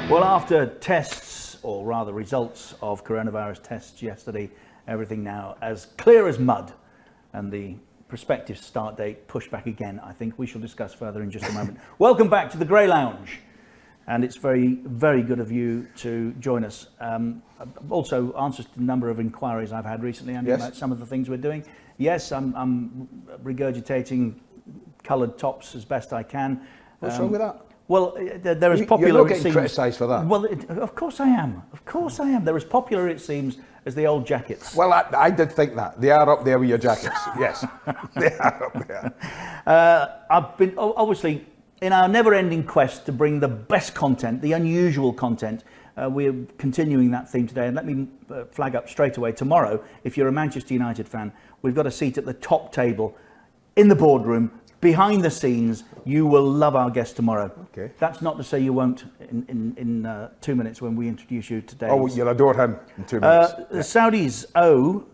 Well, after tests, or rather results of coronavirus tests yesterday, everything now as clear as mud, and the prospective start date pushed back again, I think we shall discuss further in just a moment. Welcome back to the Grey Lounge, and it's very, very good of you to join us. Also, answers to a number of inquiries I've had recently, Andy, about some of the things we're doing. Yes, I'm regurgitating coloured tops as best I can. What's wrong with that? Well, they're as popular. You're not getting criticised for that. Well, of course I am. Of course I am. They're as popular, it seems, as the old jackets. Well, I did think that. They are up there with your jackets. Yes, they are up there. I've been, obviously, in our never-ending quest to bring the best content, the unusual content, we're continuing that theme today. And let me flag up straight away, tomorrow, if you're a Manchester United fan, we've got a seat at the top table in the boardroom. Behind the scenes, you will love our guest tomorrow. Okay. That's not to say you won't in 2 minutes when we introduce you today. Oh, you'll adore him in 2 minutes. The Saudis owe.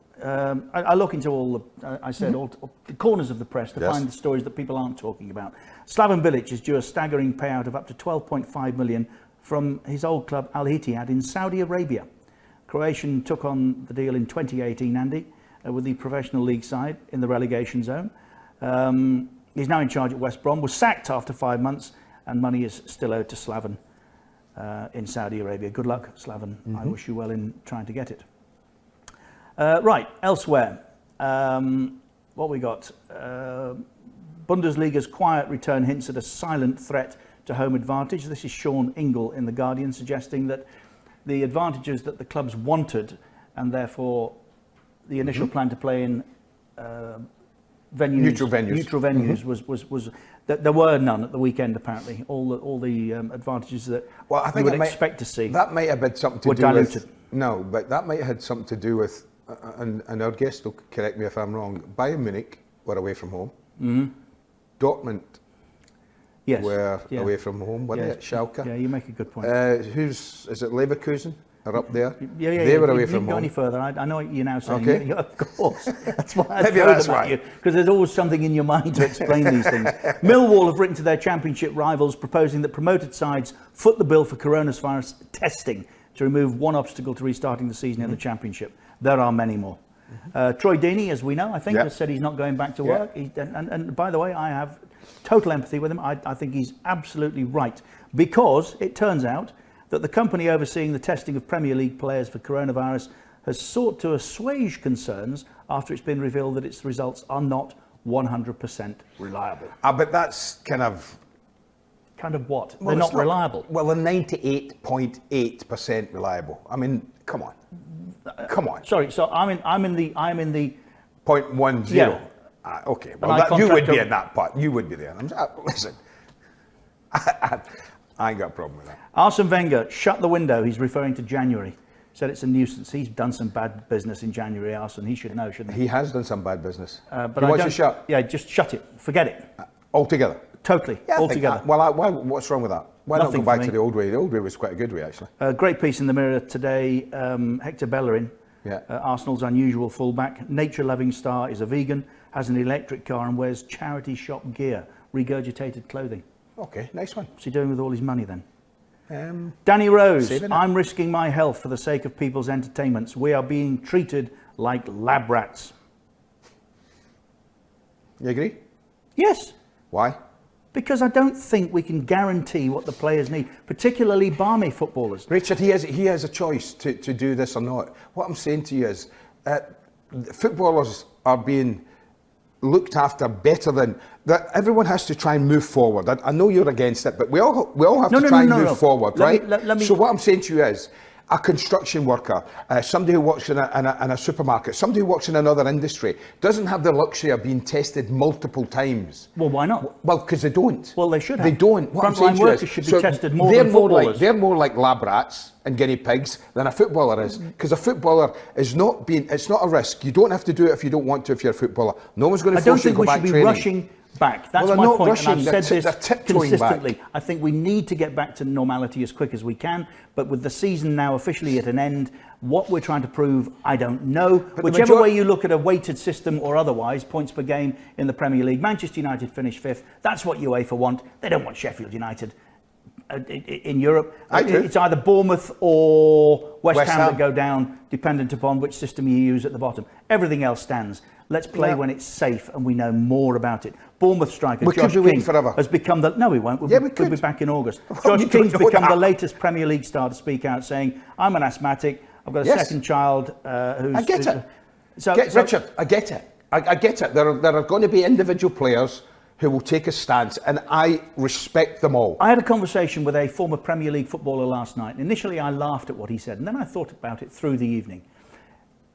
I look into all the, all the corners of the press to find the stories that people aren't talking about. Slaven Bilic is due a staggering payout of up to 12.5 million from his old club Al Ittihad in Saudi Arabia. Croatian took on the deal in 2018, Andy, with the professional league side in the relegation zone. He's now in charge at West Brom, was sacked after 5 months, and money is still owed to Slaven in Saudi Arabia. Good luck, Slaven. I wish you well in trying to get it. Right, elsewhere, what we got? Bundesliga's quiet return hints at a silent threat to home advantage. This is Sean Ingle in The Guardian, suggesting that the advantages that the clubs wanted, and therefore the initial plan to play in neutral venues was that there were none at the weekend. Apparently, all the advantages that I think you would expect to see that might have had something to do diluted. But that might have had something to do with, and our guest will correct me if I'm wrong. Bayern Munich were away from home. Dortmund were away from home. Were they at Schalke? Yeah, you make a good point. Is it Leverkusen? Are up there. They were away from home. Go any further. I know what you're now saying. Okay. Yeah, of course. That's why I Maybe that's at you, because there's always something in your mind to explain these things. Millwall have written to their championship rivals proposing that promoted sides foot the bill for coronavirus testing to remove one obstacle to restarting the season in the championship. There are many more. Troy Deeney, as we know, I think, has said he's not going back to work. And by the way, I have total empathy with him. I think he's absolutely right, because it turns out that the company overseeing the testing of Premier League players for coronavirus has sought to assuage concerns after it's been revealed that its results are not 100% reliable. But that's kind of what? They're not reliable. Well, they're 98.8% reliable. I mean, come on. Sorry, so I'm in the 0.10. Yeah. Okay. Well, you would be in that part. You would be there. Listen, I ain't got a problem with that. Arsene Wenger shut the window. He's referring to January. Said it's a nuisance. He's done some bad business in January, Arsene. He should know, shouldn't he? He has done some bad business. But he wants to shut. Yeah, just shut it. Forget it. Altogether. Totally. Altogether. What's wrong with that? Why not go back to the old way? The old way was quite a good way, actually. Great piece in the Mirror today. Hector Bellerin, Arsenal's unusual fullback, nature-loving star, is a vegan, has an electric car and wears charity shop gear, regurgitated clothing. Okay, nice one. What's he doing with all his money then? Danny Rose, I'm risking my health for the sake of people's entertainments. We are being treated like lab rats. You agree? Yes. Why? Because I don't think we can guarantee what the players need, particularly barmy footballers. Richard, he has a choice to do this or not. What I'm saying to you is footballers are being looked after better than that. Everyone has to try and move forward. I know you're against it, but we all have to try and move forward, right? So what I'm saying to you is, a construction worker, somebody who works in a supermarket, somebody who works in another industry, doesn't have the luxury of being tested multiple times. Well, why not? Well, because they don't. Well, they should have. They don't. Frontline workers should be tested more than footballers. They're more like lab rats and guinea pigs than a footballer is. Because a footballer is not it's not a risk. You don't have to do it if you don't want to if you're a footballer. No one's going to force you to go back training. I don't think we should be rushing back. That's my point, and I've said this consistently. I think we need to get back to normality as quick as we can, but with the season now officially at an end, what we're trying to prove, I don't know. Whichever way you look at a weighted system or otherwise, points per game in the Premier League, Manchester United finished 5th. That's what UEFA want. They don't want Sheffield United in Europe. I do. It's either Bournemouth or West Ham Ham that go down, dependent upon which system you use at the bottom. Everything else stands. Let's play when it's safe and we know more about it. Bournemouth striker Josh King has become the... No, we won't. We'll be back in August. Josh King's become the latest Premier League star to speak out, saying, I'm an asthmatic, I've got a second child who's... I get it. Richard, I get it. I get it. There are going to be individual players who will take a stance, and I respect them all. I had a conversation with a former Premier League footballer last night. Initially, I laughed at what he said, and then I thought about it through the evening.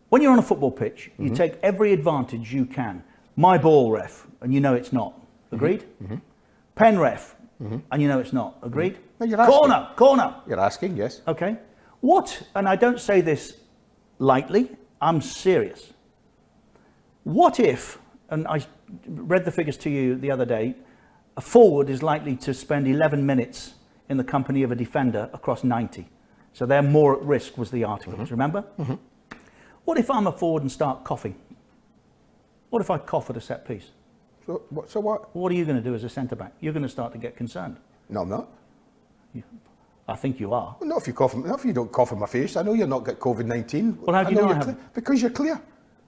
When you're on a football pitch, you take every advantage you can. My ball ref, and you know it's not. Agreed? Pen ref, and you know it's not. Agreed? No, you're asking. Corner. You're asking, yes. Okay. What, and I don't say this lightly, I'm serious. What if, and I read the figures to you the other day, a forward is likely to spend 11 minutes in the company of a defender across 90. So they're more at risk, was the article. Remember? What if I'm a forward and start coughing? What if I cough at a set piece? So what? What are you going to do as a centre-back? You're going to start to get concerned. No, I'm not. I think you are. Well, not if you don't cough in my face. I know you're not got COVID-19. Well, how do you know I haven't? Because you're clear.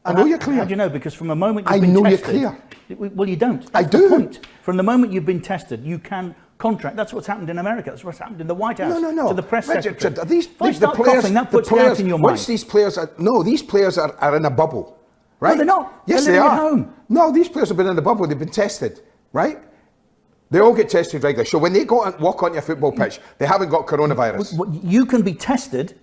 I know you're clear. How do you know? Because from the moment you've been tested... I know you're clear. Well, you don't. I That's do. the point. From the moment you've been tested, you can contract. That's what's happened in America. That's what's happened in the White House. No. To the press secretary. If I start coughing, that puts doubt in your mind. These players are in a bubble, right? No, they're not. Yes, they're they living are. at home. No, these players have been in a bubble. They've been tested, right? They all get tested regularly. So when they go and walk onto a football pitch, they haven't got coronavirus. You can be tested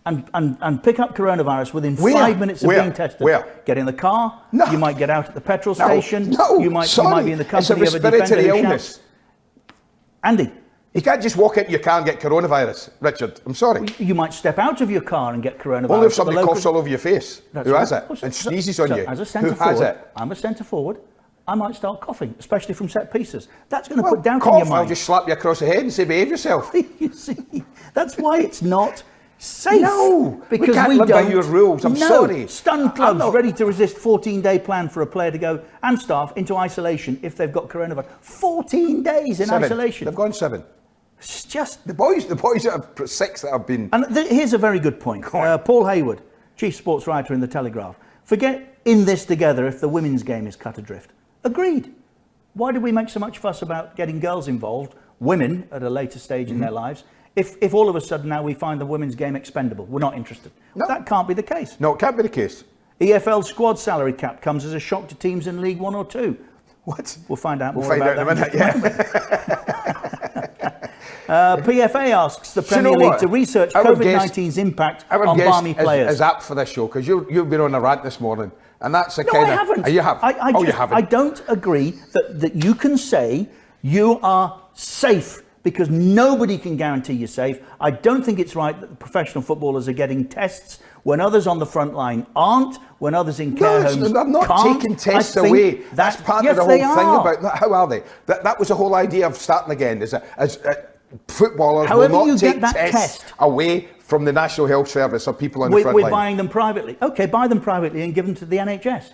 and pick up coronavirus within 5 minutes of being tested. Where? Get in the car. No. You might get out at the petrol station. No. You might be in the company it's a of a defender who illness. shouts. Andy. You can't just walk into your car and get coronavirus, Richard. I'm sorry. You might step out of your car and get coronavirus. Only if somebody coughs all over your face. That's Who right. has it? And sneezes on you. As a Who centre has forward, it? I'm a centre forward. I might start coughing, especially from set pieces. That's going to put doubt cough, in your mind. I'll just slap you across the head and say, behave yourself. You see, that's why it's not safe. No, because we can't live by your rules. I'm sorry. Stun clubs ready to resist 14-day plan for a player to go and staff into isolation if they've got coronavirus. 14 days in isolation. They've gone 7. It's just the boys that are 6 that have been. And here's a very good point. Paul Hayward, chief sports writer in the Telegraph. Forget in this together if the women's game is cut adrift. Agreed. Why do we make so much fuss about getting girls involved, women at a later stage in their lives, if all of a sudden now we find the women's game expendable? We're not interested. No. That can't be the case. No, it can't be the case. EFL squad salary cap comes as a shock to teams in League 1 or 2. What? We'll find out more about that in a minute. PFA asks the Premier League to research COVID-19's impact on Barmy players. Is apt for this show because you've been on a rant this morning, and that's a no, kind I of. Haven't. You have. You haven't. I don't agree that you can say you are safe because nobody can guarantee you're safe. I don't think it's right that the professional footballers are getting tests when others on the front line aren't, when others in care homes they're not can't. taking tests away. That's part of the whole thing about that. How are they? That was the whole idea of starting again. As footballers will not take tests away from the National Health Service or people on the front line. We're buying them privately. Okay, buy them privately and give them to the NHS.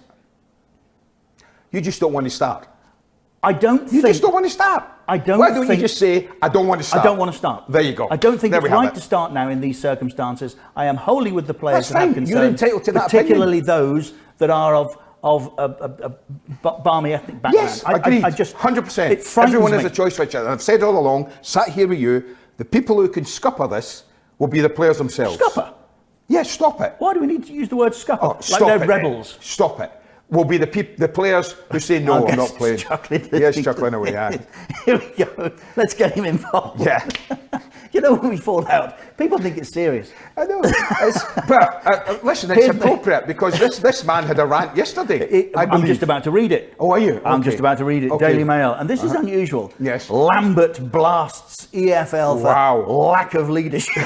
You just don't want to start. I don't think... You just don't want to start. Why don't you just say, I don't want to start? I don't want to start. There you go. I don't think it's right to start now in these circumstances. I am wholly with the players that have concerns. You're entitled to that particularly those that are of Barmy ethnic background. Yes, agreed. I just 100%. Everyone has a choice, Richard. And I've said all along, sat here with you, the people who can scupper this will be the players themselves. Scupper? Yes, stop it. Why do we need to use the word scupper? Like they're rebels. Stop it. Will be the players who say no, I'm not playing. Yes, chuckling away. Here we go. Let's get him involved. Yeah. You know when we fall out, people think it's serious. I know. But listen, it's appropriate because this man had a rant yesterday. I'm just about to read it. Oh, are you? I'm just about to read it. Daily Mail, and this is unusual. Yes. Lambert blasts EFL for lack of leadership.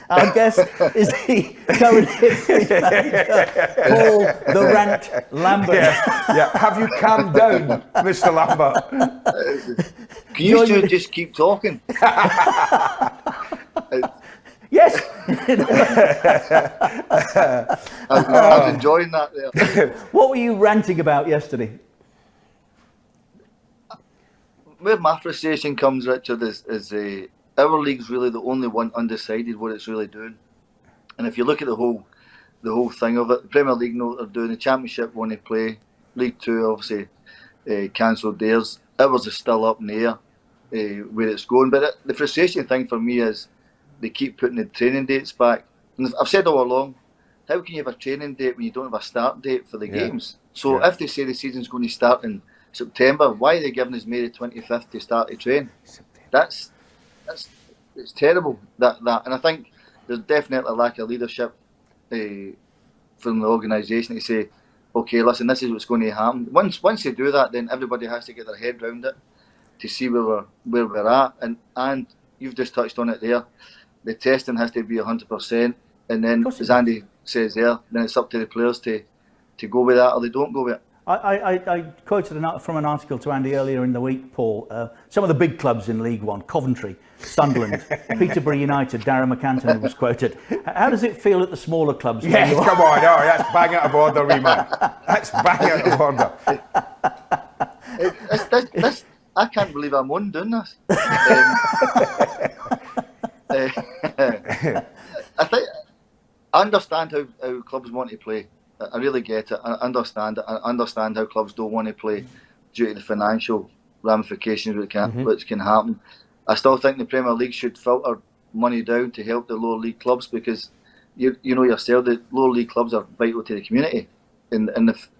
Our guest is the current manager, Paul the Rant Lambert. Yeah. Have you calmed down, Mr. Lambert? Can you two just keep talking? Yes. I was enjoying that there. What were you ranting about yesterday? where my frustration comes, Richard, is our league's really the only one undecided what it's really doing. And if you look at the whole thing of it, the Premier League know what they're doing. The Championship want to play. League Two obviously cancelled theirs. Ours is still up in the air where it's going. But the frustration thing for me is they keep putting the training dates back. And I've said all along, how can you have a training date when you don't have a start date for the games? So if they say the season's going to start in September, why are they giving us May the 25th to start to train? That's it's terrible. That and I think there's definitely a lack of leadership from the organisation to say, okay, listen, this is what's going to happen. Once they do that, then everybody has to get their head round it to see where we're at. And you've just touched on it there. The testing has to be 100%, and then as Andy says there, then it's up to the players to go with that or they don't go with it. I quoted from an article to Andy earlier in the week, Paul. Some of the big clubs in League One: Coventry, Sunderland, Peterborough United. Darren McAnthony was quoted. How does it feel at the smaller clubs? Yes, come on, that's bang out of order, wee man. That's bang out of order. I can't believe I'm on doing this. I understand how clubs want to play. I really get it. I understand it. I understand how clubs don't want to play due to the financial ramifications which can happen. I still think the Premier League should filter money down to help the lower league clubs, because you know yourself, the lower league clubs are vital to the community, and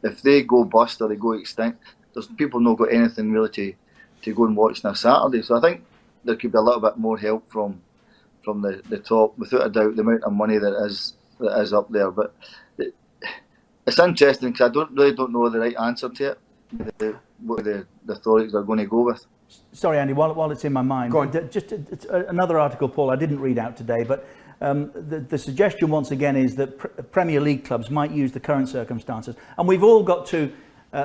if they go bust or they go extinct, there's people not got anything really to go and watch on a Saturday. So I think there could be a little bit more help from the top, without a doubt, the amount of money that is up there. But it's interesting because I don't know the right answer to it, what the authorities are going to go with. Sorry, Andy, while it's in my mind, just another article, Paul, I didn't read out today, but the suggestion once again is that Premier League clubs might use the current circumstances, and we've all got to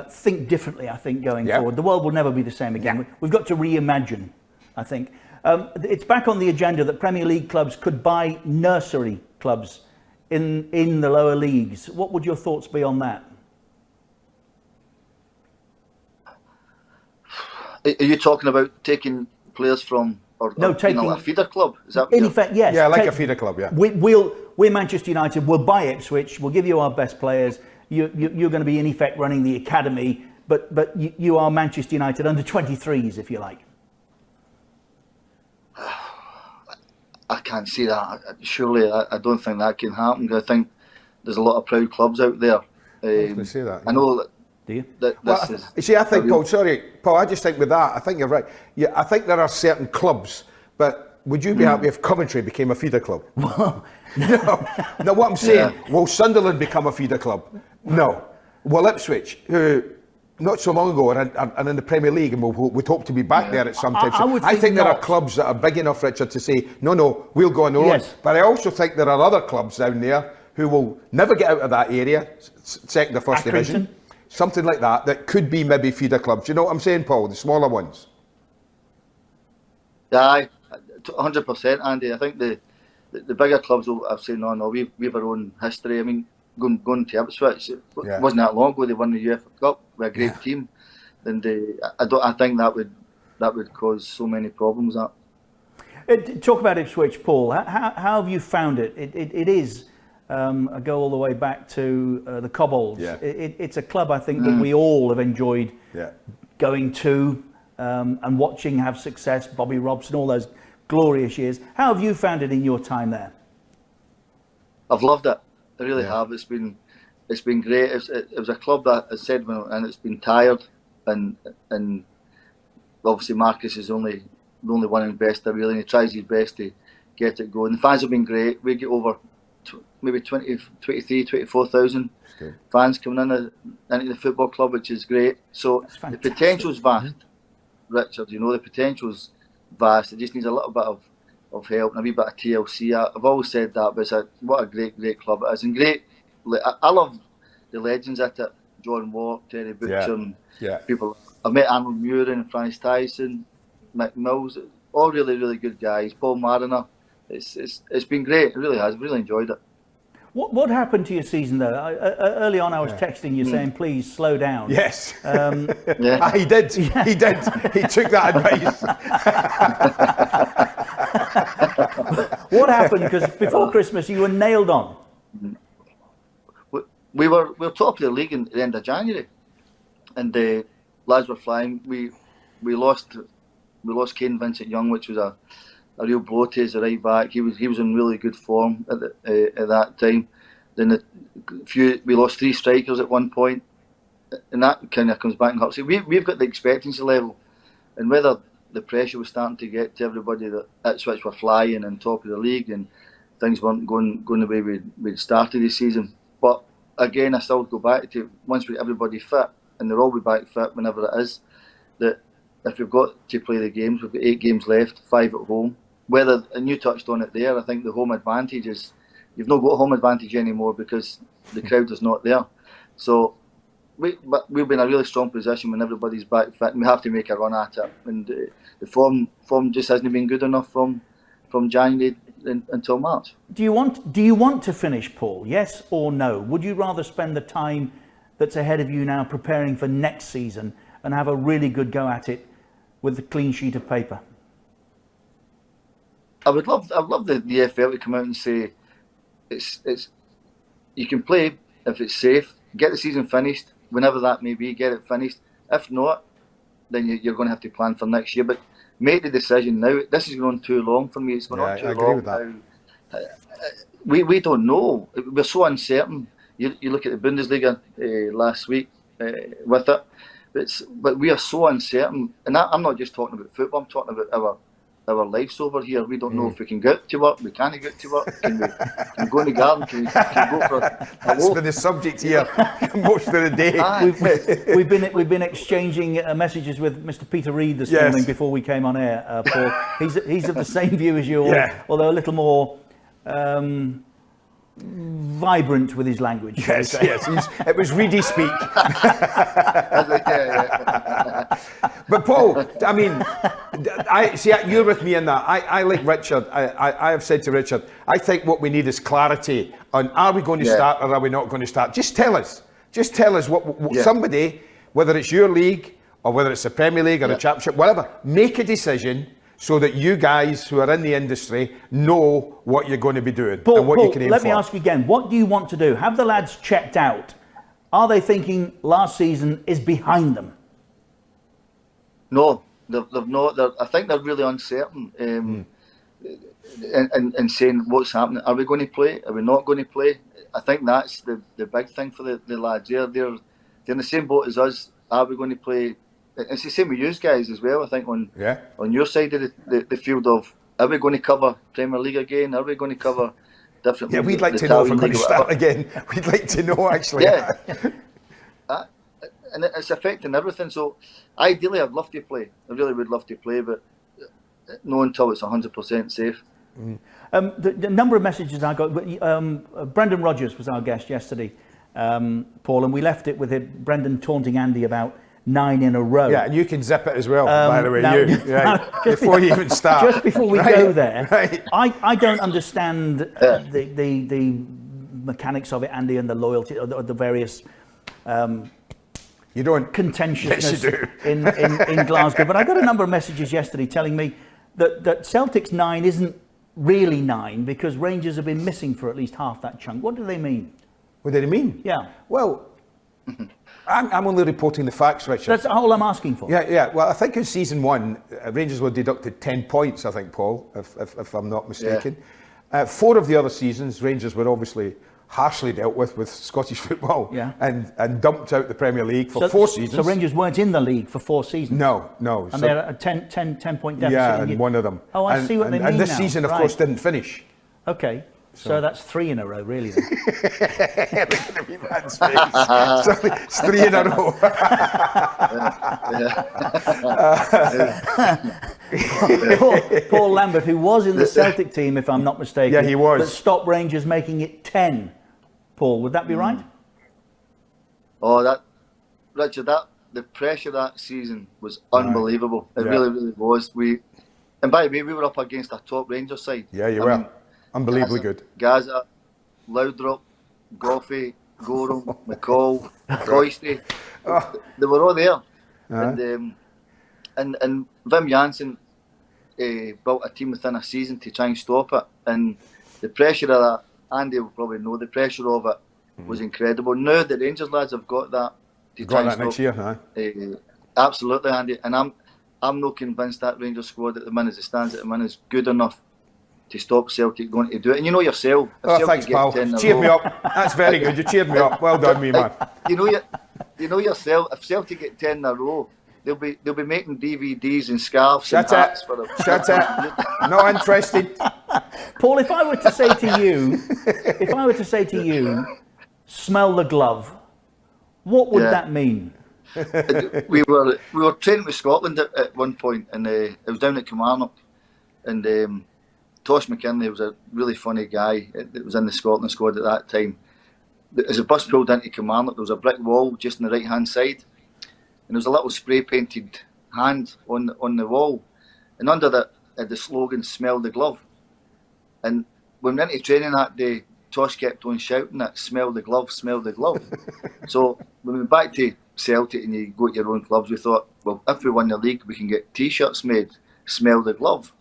think differently, I think, going forward. The world will never be the same again. Yeah. We've got to reimagine, I think. It's back on the agenda that Premier League clubs could buy nursery clubs in the lower leagues. What would your thoughts be on that? Are you talking about taking players from taking a feeder club? Is that in effect? Yes. Yeah, like a feeder club. Yeah. We're Manchester United. We'll buy Ipswich. We'll give you our best players. You're going to be in effect running the academy, but you are Manchester United under 23s, if you like. I can't see that. Surely, I don't think that can happen. I think there's a lot of proud clubs out there. I was going to say that. Yeah. I know that. Do you? You see, I think, Paul, I just think with that, I think you're right. Yeah, I think there are certain clubs, but would you be happy if Coventry became a feeder club? No, what I'm saying, will Sunderland become a feeder club? No. Will Ipswich, who not so long ago are in the Premier League and would hope to be back there at some time. I think there are clubs that are big enough, Richard, to say, no, we'll go on our own. But I also think there are other clubs down there who will never get out of that area, second or first division. Something like that could be maybe feeder clubs. You know what I'm saying, Paul? The smaller ones. Yeah, 100%, Andy. I think the bigger clubs will have said, no, we've our own history. I mean, going to Ipswich, it wasn't that long ago they won the UEFA Cup with a great team. And I think that would cause so many problems. Talk about Ipswich, Paul. How have you found it? It is. I go all the way back to the Cobbolds. Yeah. It's a club I think that we all have enjoyed going to and watching have success. Bobby Robson, all those glorious years. How have you found it in your time there? I've loved it. I really have. It's been great. It was a club that I said, and it's been tired, and obviously Marcus is the only one investor really, and he tries his best to get it going. The fans have been great. We get over maybe 23,000, 24,000 fans coming into the football club, which is great. So the potential's vast, Richard. You know, the potential's vast. It just needs a little bit of help and a wee bit of TLC. I've always said that, but what a great club it is. And great, I love the legends at it. John Watt, Terry Butcher, and people. I've met Arnold Muir and Francis Tyson, Mick Mills, all really good guys. Paul Mariner. It's been great. It really has. I've really enjoyed it. What happened to your season though? Early on, I was texting you saying, "Please slow down." Yes. Yeah. He did. He did. He took that advice. What happened? Because before Christmas, you were nailed on. We were top of the league at the end of January, and the lads were flying. We lost Kane Vincent Young, which was a real blow to us, right back. He was in really good form at that time. Then we lost 3 strikers at one point, and that kind of comes back and hurts. We've got the expectancy level, and whether the pressure was starting to get to everybody that Ipswich were flying and top of the league, and things weren't going the way we'd started the season. But again, I still go back to once everybody fit, and they'll all be back fit whenever it is, that if we've got to play the games, we've got 8 games left, 5 at home. Whether, and you touched on it there, I think the home advantage is, you've not got home advantage anymore because the crowd is not there. So we'll be in a really strong position when everybody's back fit, and we have to make a run at it. And the form just hasn't been good enough from January until March. Do you want to finish, Paul? Yes or no? Would you rather spend the time that's ahead of you now preparing for next season and have a really good go at it with a clean sheet of paper? I'd love the EFL to come out and say it's you can play if it's safe, get the season finished, whenever that may be, get it finished. If not, then you're going to have to plan for next year. But make the decision now. This is going on too long for me. It's going on too long. I agree with that. We don't know. We're so uncertain. You look at the Bundesliga last week with it, but we are so uncertain. And I'm not just talking about football. I'm talking about our lives over here. We don't know if we can get to work. We can't get to work. Can we go in the garden? Can we go for a That's walk? been the subject here most of the day. We've been exchanging messages with Mr. Peter Reid this morning before we came on air, Paul. He's of the same view as you, although a little more vibrant with his language. Yes. It was Reedy speak. But Paul, I mean, I see you're with me in that. I like Richard. I have said to Richard, I think what we need is clarity on, are we going to start or are we not going to start? Just tell us. Just tell us what somebody, whether it's your league or whether it's the Premier League or the Championship, whatever, make a decision so that you guys who are in the industry know what you're going to be doing and what you can aim for. Let me ask you again, what do you want to do? Have the lads checked out? Are they thinking last season is behind them? No, they've not. I think they're really uncertain in saying what's happening. Are we going to play? Are we not going to play? I think that's the big thing for the lads. They're in the same boat as us. Are we going to play? It's the same with you guys as well. I think on your side of the field of, are we going to cover Premier League again? Are we going to cover different? Yeah, we'd like to know if we're going to start again. We'd like to know actually. And it's affecting everything. So ideally, I'd love to play. I really would love to play, but no until it's 100% safe. The number of messages I got. Brendan Rodgers was our guest yesterday, Paul, and we left it with Brendan taunting Andy about 9 in a row. Yeah, and you can zip it as well, by the way. Before you even start. Just before we go there, I don't understand the mechanics of it, Andy, and the loyalty, or the various you don't contentiousness in Glasgow. But I got a number of messages yesterday telling me that Celtic's 9 isn't really 9 because Rangers have been missing for at least half that chunk. What do they mean? What do they mean? Yeah. Well, I'm only reporting the facts, Richard. That's all I'm asking for. Yeah. Well, I think in season 1, Rangers were deducted 10 points, I think, Paul, if I'm not mistaken. 4 of the other seasons, Rangers were obviously harshly dealt with Scottish football and dumped out the Premier League for 4 seasons. So Rangers weren't in the league for 4 seasons? No. And they're at a 10-point deficit? Yeah, and one of them. Oh, I see what they mean And this now. season, of course, didn't finish. Okay. So that's 3 in a row, really. Then. Look at me, man's face. So it's 3 in a row. Paul Lambert, who was in the Celtic team, if I'm not mistaken. Yeah, he was. But stopped Rangers making it 10. Paul, would that be right? Oh, Richard, the pressure that season was unbelievable. It really, really was. And by the way, we were up against a top Rangers side. Yeah, you were. Unbelievably good. Gaza, Loudrup, Goffey, Gorham, McCall, Coisty. They were all there. And Wim Jansen built a team within a season to try and stop it. And the pressure of that, Andy will probably know, the pressure of it was incredible. Now the Rangers lads have got that to try and stop next year, absolutely, Andy. And I'm not convinced that Rangers squad at the minute, as it stands at the minute, is good enough to stop Celtic going to do it. And you know yourself. Thanks, pal. Cheered me up. That's very good. You cheered me up. Well done, me man. You know yourself. If Celtic get 10 in a row, they'll be making DVDs and scarves and hats for them. Shut it. Not interested. Paul, if I were to say to you, smell the glove, what would that mean? we were training with Scotland at one point, and it was down at Kilmarnock, and Tosh McKinley was a really funny guy that was in the Scotland squad at that time. As a bus pulled into Kilmarnock, there was a brick wall just on the right hand side, and there was a little spray painted hand on the wall, and under that the slogan "Smell the glove." And when we went into training that day, Tosh kept on shouting that "Smell the glove, smell the glove." So when we went back to Celtic and you go to your own clubs, we thought, well, if we win the league, we can get T-shirts made, "Smell the glove,"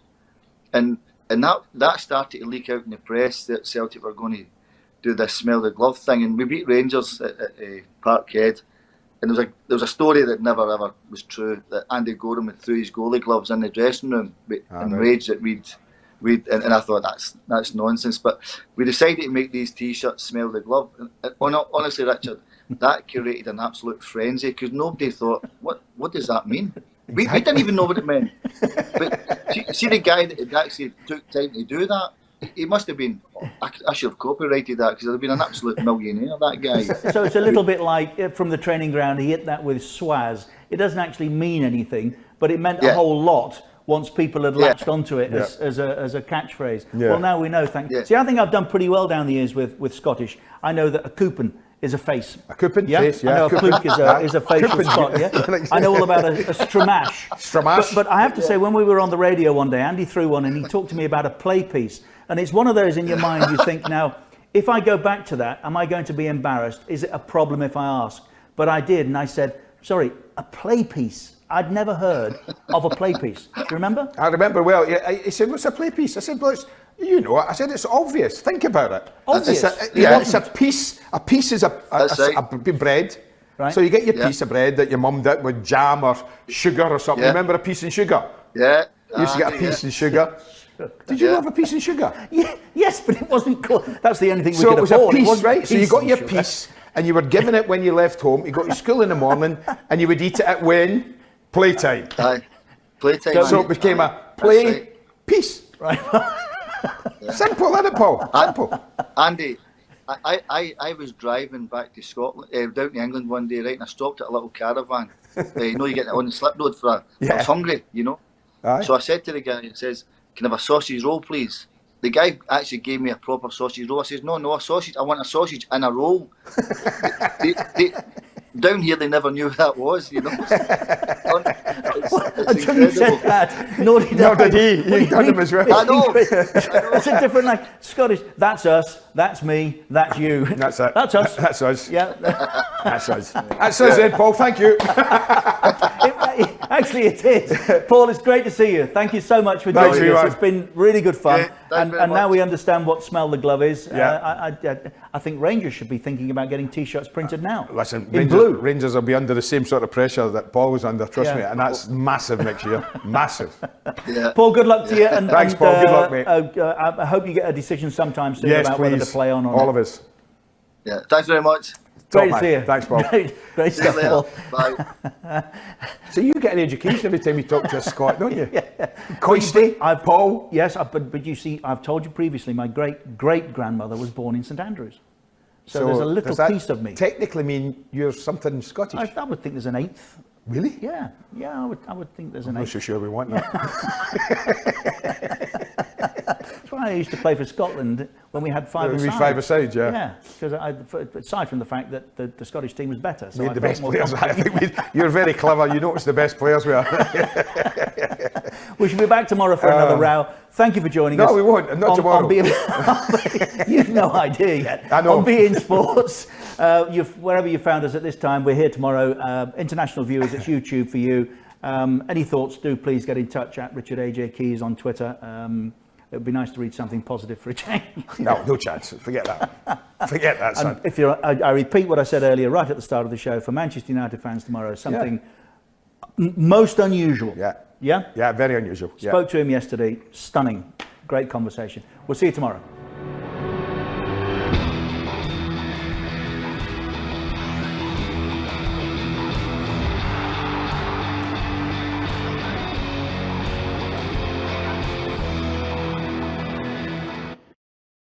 and that started to leak out in the press that Celtic were going to do this "Smell the glove" thing, and we beat Rangers at Parkhead, and there was a story that never ever was true, that Andy Gorham had threw his goalie gloves in the dressing room in rage that and I thought that's nonsense. But we decided to make these T-shirts "Smell the glove," and honestly, Richard, that created an absolute frenzy, because nobody thought, what does that mean? We didn't even know what it meant. But see the guy that had actually took time to do that, he must have been, I should have copyrighted that, because he'd have been an absolute millionaire, that guy. So it's a little bit like from the training ground, he hit that with swaz. It doesn't actually mean anything, but it meant a whole lot once people had latched onto it as a catchphrase. Well, now we know. See, I think I've done pretty well down the years with Scottish. I know that a coupon is a face. A coupon? Face, I know a cloak is a facial spot, I know all about a stramash. Stramash. But I have to say, when we were on the radio one day, Andy threw one and he talked to me about a play piece. And it's one of those in your mind, you think, now, if I go back to that, am I going to be embarrassed? Is it a problem if I ask? But I did, and I said, sorry, a play piece. I'd never heard of a play piece. Do you remember? I remember well. He said, what's a play piece? I said, well, you know it. I said, it's obvious. Think about it. Obvious? It's a piece. A piece is a bread. Right. So you get your piece of bread that your mum did with jam or sugar or something. Remember a piece and sugar? Yeah. You used to get a piece and sugar. Did you have a piece and sugar? Yes, but it wasn't called. That's the only thing we could So it was afford. a piece, right? So you got your piece and you were given it when you left home. You got to school in the morning and you would eat it at when? Playtime. Playtime. So it became a play piece. Right. Simple, isn't it, Paul? Simple. Andy, I was driving back to Scotland, down to England one day, right, and I stopped at a little caravan. You get on the slip road I was hungry, Aye. So I said to the guy, it says, can I have a sausage roll, please? The guy actually gave me a proper sausage roll. I says, no, a sausage. I want a sausage and a roll. Down here, they never knew who that was, Until incredible. you said that, nor did he. You done him as well. I know. It's a different, like, Scottish, that's us, that's me, that's you. That's it. That's us. That's us. Yeah. That's us. That's us then, Paul. Thank you. Actually, it is. Paul, it's great to see you. Thank you so much for joining us. It's been really good fun. And now we understand what Smell the Glove is. I think Rangers should be thinking about getting T-shirts printed now. Listen, in blue. Rangers will be under the same sort of pressure that Paul was under, trust me, and that's massive next year. Massive. Paul, good luck to you. And, Thanks, Paul. Good luck, mate. I hope you get a decision sometime soon about please. whether to play on or All not. of us. Yeah, thanks very much. Great to see you. Thanks, Paul. Great stuff, Paul. Bye. So you get an education every time you talk to a Scot, don't you? Coisty, Paul. Yes, but you see, I've told you previously, my great-great-grandmother was born in St Andrews. So there's a little piece of me. Technically mean you're something Scottish? I would think there's an eighth. Really? Yeah, I would think there's an I'm eighth. not so sure we want that. That's why I used to play for Scotland when we had five-a-side. Five-a-side, yeah. Yeah, because aside from the fact that the Scottish team was better. So We had the I best felt more players. I think you're very clever. You notice the best players we are. We should be back tomorrow for another row. Thank you for joining us. No, we won't. Not tomorrow. You've no idea yet. I know. On beIN Sports, wherever you found us at this time, we're here tomorrow. International viewers, it's YouTube for you. Any thoughts, do please get in touch at Richard AJ Keys on Twitter. It would be nice to read something positive for a change. No chance. Forget that. Forget that, son. And if I repeat what I said earlier right at the start of the show, for Manchester United fans tomorrow, something most unusual. Yeah. Yeah? Yeah, very unusual. Spoke to him yesterday. Stunning. Great conversation. We'll see you tomorrow.